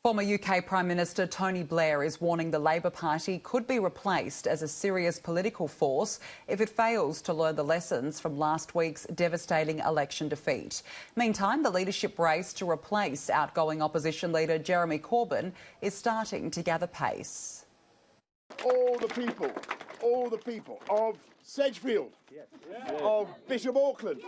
Former UK Prime Minister Tony Blair is warning the Labor Party could be replaced as a serious political force if it fails to learn the lessons from last week's devastating election defeat. Meantime, the leadership race to replace outgoing opposition leader Jeremy Corbyn is starting to gather pace. All the people of Sedgefield, of Bishop Auckland.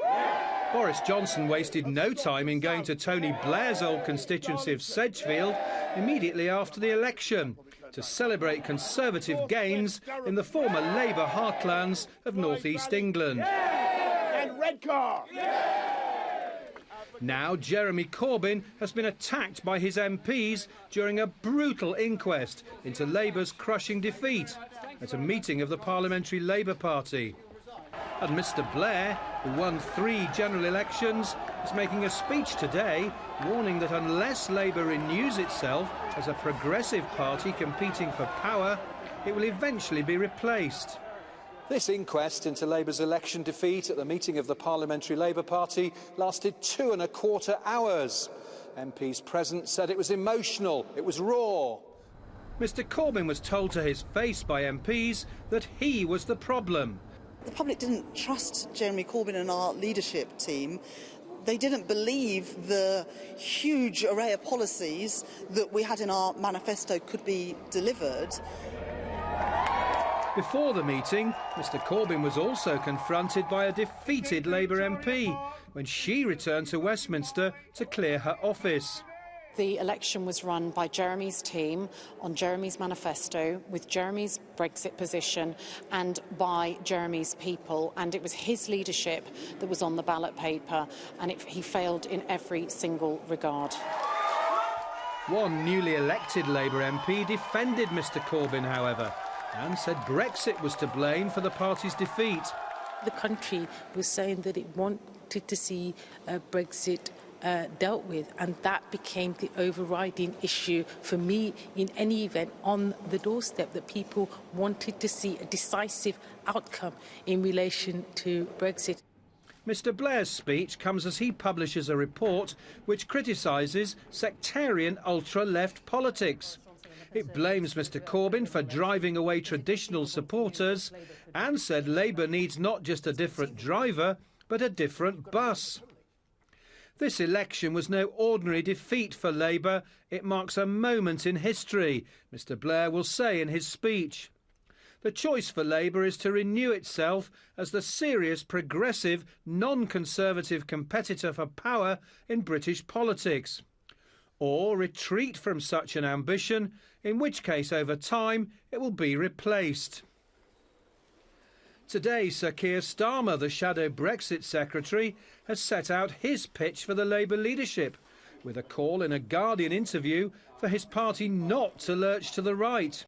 Boris Johnson wasted no time in going to Tony Blair's old constituency of Sedgefield immediately after the election to celebrate Conservative gains in the former Labour heartlands of North East England. And Redcar. Now Jeremy Corbyn has been attacked by his MPs during a brutal inquest into Labour's crushing defeat at a meeting of the Parliamentary Labour Party. And Mr Blair, who won 3 general elections, is making a speech today warning that unless Labour renews itself as a progressive party competing for power, it will eventually be replaced. This inquest into Labour's election defeat at the meeting of the Parliamentary Labour Party lasted 2¼ hours. MPs present said it was emotional, it was raw. Mr Corbyn was told to his face by MPs that he was the problem. The public didn't trust Jeremy Corbyn and our leadership team. They didn't believe the huge array of policies that we had in our manifesto could be delivered. Before the meeting, Mr Corbyn was also confronted by a defeated Labour MP when she returned to Westminster to clear her office. The election was run by Jeremy's team on Jeremy's manifesto, with Jeremy's Brexit position and by Jeremy's people, and it was his leadership that was on the ballot paper, and he failed in every single regard. One newly elected Labour MP defended Mr Corbyn, however, and said Brexit was to blame for the party's defeat. The country was saying that it wanted to see Brexit dealt with, and that became the overriding issue for me in any event on the doorstep, that people wanted to see a decisive outcome in relation to Brexit. Mr Blair's speech comes as he publishes a report which criticises sectarian ultra-left politics. It blames Mr Corbyn for driving away traditional supporters and said Labour needs not just a different driver, but a different bus. This election was no ordinary defeat for Labour. It marks a moment in history, Mr Blair will say in his speech. The choice for Labour is to renew itself as the serious, progressive, non-conservative competitor for power in British politics, or retreat from such an ambition, in which case over time it will be replaced. Today, Sir Keir Starmer, the shadow Brexit secretary, has set out his pitch for the Labour leadership, with a call in a Guardian interview for his party not to lurch to the right.